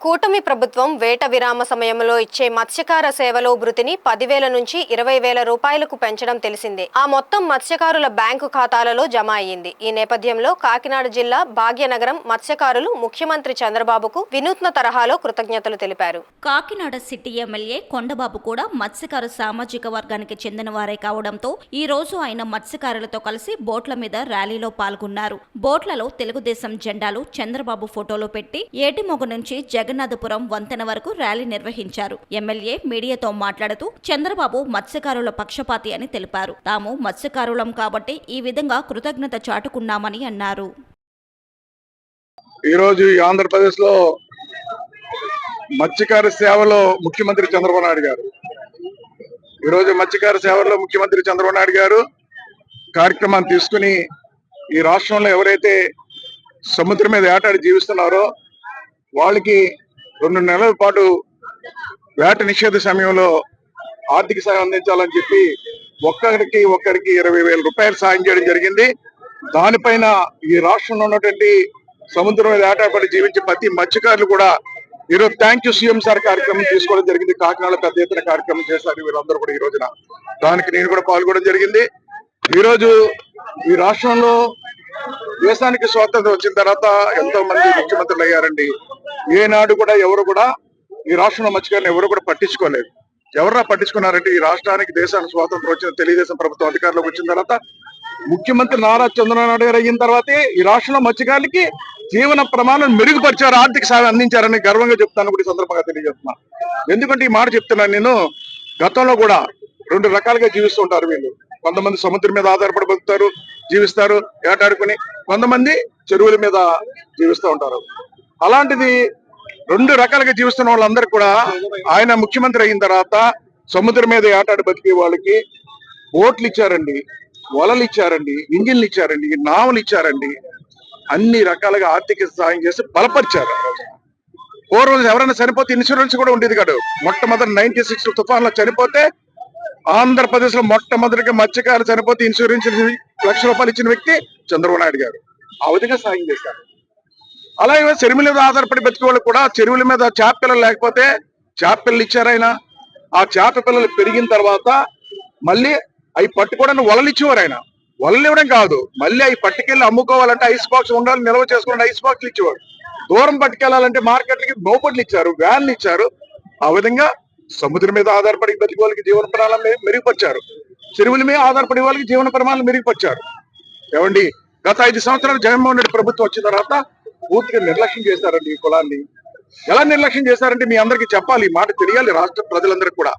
కూటమి ప్రభుత్వం వేట విరామ సమయంలో ఇచ్చే మత్స్యకార సేవలో భృతిని 10,000 నుంచి 20,000 రూపాయలకు పెంచడం తెలిసిందే. ఆ మొత్తం మత్స్యకారుల బ్యాంకు ఖాతాలలో జమ అయ్యింది. ఈ నేపథ్యంలో కాకినాడ జిల్లా భాగ్యనగరం మత్స్యకారులు ముఖ్యమంత్రి చంద్రబాబుకు వినూత్న తరహాలో కృతజ్ఞతలు తెలిపారు. కాకినాడ సిటీ ఎమ్మెల్యే కొండబాబు కూడా మత్స్యకారు సామాజిక వర్గానికి చెందిన వారే కావడంతో ఈ రోజు ఆయన మత్స్యకారులతో కలిసి బోట్ల మీద ర్యాలీలో పాల్గొన్నారు. బోట్లలో తెలుగుదేశం జెండాలు, చంద్రబాబు ఫోటోలు పెట్టి ఏటిమొగ నుంచి జగన్నాథపురం వంతెన వరకు ర్యాలీ నిర్వహించారు. ఎమ్మెల్యే మీడియాతో మాట్లాడుతూ చంద్రబాబు మత్స్యకారుల పక్షపాతి అని తెలిపారు. తాము మత్స్యకారులం కాబట్టి ఈ విధంగా కృతజ్ఞత చాటుకున్నామని అన్నారు. ఈరోజు ఆంధ్రప్రదేశ్ లో మత్స్యకార సేవలో ముఖ్యమంత్రి చంద్రబాబు నాయుడు గారు కార్యక్రమాన్ని తీసుకుని ఈ రాష్ట్రంలో ఎవరైతే సముద్రం మీద వేటాడి జీవిస్తున్నారో వాళ్ళకి 2 నెలల పాటు వేట నిషేధ సమయంలో ఆర్థిక సాయం అందించాలని చెప్పి ఒక్కరికి 20,000 రూపాయలు సాయం చేయడం జరిగింది. దానిపైన ఈ రాష్ట్రంలో ఉన్నటువంటి సముద్రం మీద వేటాడి జీవించే ప్రతి మత్స్యకారులు కూడా ఈరోజు థ్యాంక్ యూ సీఎం సార్ కార్యక్రమం తీసుకోవడం జరిగింది. కాకినాడ పెద్ద ఎత్తున కార్యక్రమం చేశారు వీళ్ళందరూ కూడా ఈ రోజున. దానికి నేను కూడా పాల్గొనడం జరిగింది. ఈరోజు ఈ రాష్ట్రంలో దేశానికి స్వాతంత్రం వచ్చిన తర్వాత ఎంతో మంది ముఖ్యమంత్రులు అయ్యారండి. ఏనాడు కూడా ఎవరు కూడా ఈ రాష్ట్రంలో మత్స్యకారులను ఎవరు కూడా పట్టించుకోలేదు. ఎవరా పట్టించుకున్నారంటే ఈ రాష్ట్రానికి దేశానికి స్వాతంత్రం వచ్చిన తెలుగుదేశం ప్రభుత్వం అధికారంలోకి వచ్చిన తర్వాత ముఖ్యమంత్రి నారా చంద్రబాబు నాయుడు గారు అయిన తర్వాతే ఈ రాష్ట్రంలో మత్స్యకారులకి జీవన ప్రమాణం మెరుగుపరిచారు, ఆర్థిక సాయం అందించారని గర్వంగా చెప్తాను కూడా ఈ సందర్భంగా తెలియజేస్తున్నాను. ఎందుకంటే ఈ మాట చెప్తున్నాను నేను. గతంలో కూడా 2 రకాలుగా జీవిస్తూ ఉంటారు వీళ్ళు. కొంతమంది సముద్రం మీద ఆధారపడి బతుకుతారు, జీవిస్తారు ఏటాడుకుని, కొంతమంది చెరువుల మీద జీవిస్తూ ఉంటారు. అలాంటిది 2 రకాలుగా జీవిస్తున్న వాళ్ళందరూ కూడా ఆయన ముఖ్యమంత్రి అయిన తర్వాత సముద్రం మీద ఏటాడు బతికే వాళ్ళకి బోట్లు ఇచ్చారండి, వలలు ఇచ్చారండి, ఇంజిన్లు ఇచ్చారండి, నావలు ఇచ్చారండి. అన్ని రకాలుగా ఆర్థిక సాయం చేసి బలపరిచారు. పూర్వం ఎవరైనా చనిపోతే ఇన్సూరెన్స్ కూడా ఉండేది కాదు. మొట్టమొదటి 96 తుఫాన్లో చనిపోతే ఆంధ్రప్రదేశ్ లో మొట్టమొదటిగా మత్స్యకారులు చనిపోతే ఇన్సూరెన్స్ ₹1,00,000 ఇచ్చిన వ్యక్తి చంద్రబాబు నాయుడు గారు. ఆ విధంగా సాయం చేశారు. అలాగే చెరువుల మీద ఆధారపడి బతికే వాళ్ళు కూడా చెరువుల మీద చేప పిల్లలు లేకపోతే చేప పిల్లలు ఇచ్చారు ఆయన. ఆ చేప పిల్లలు పెరిగిన తర్వాత మళ్ళీ అవి పట్టుకోవడానికి వలలు ఇచ్చేవారు ఆయన. వలలు ఇవ్వడం కాదు, మళ్ళీ అవి పట్టుకెళ్ళి అమ్ముకోవాలంటే ఐస్ బాక్స్ ఉండాలి, నిల్వ చేసుకోవాలంటే ఐస్ బాక్స్లు ఇచ్చేవాడు. దూరం పట్టుకెళ్లాలంటే మార్కెట్లకి నోపట్లు ఇచ్చారు, వ్యాన్లు ఇచ్చారు. ఆ విధంగా సముద్రం మీద ఆధారపడి బతికే వాళ్ళకి జీవన ప్రమాణాలు మెరుగుపరిచారు. చెరువుల మీద ఆధారపడే వాళ్ళకి జీవన ప్రమాణాలు మెరుగుపరిచారు. ఏమండి, గత 5 సంవత్సరాలు జగన్మోహన్ రెడ్డి ప్రభుత్వం వచ్చిన తర్వాత పూర్తిగా నిర్లక్ష్యం చేశారండి ఈ కులాన్ని. ఎలా నిర్లక్ష్యం చేశారంటే మీ అందరికీ చెప్పాలి, ఈ మాట తెలియాలి రాష్ట్ర ప్రజలందరికీ కూడా.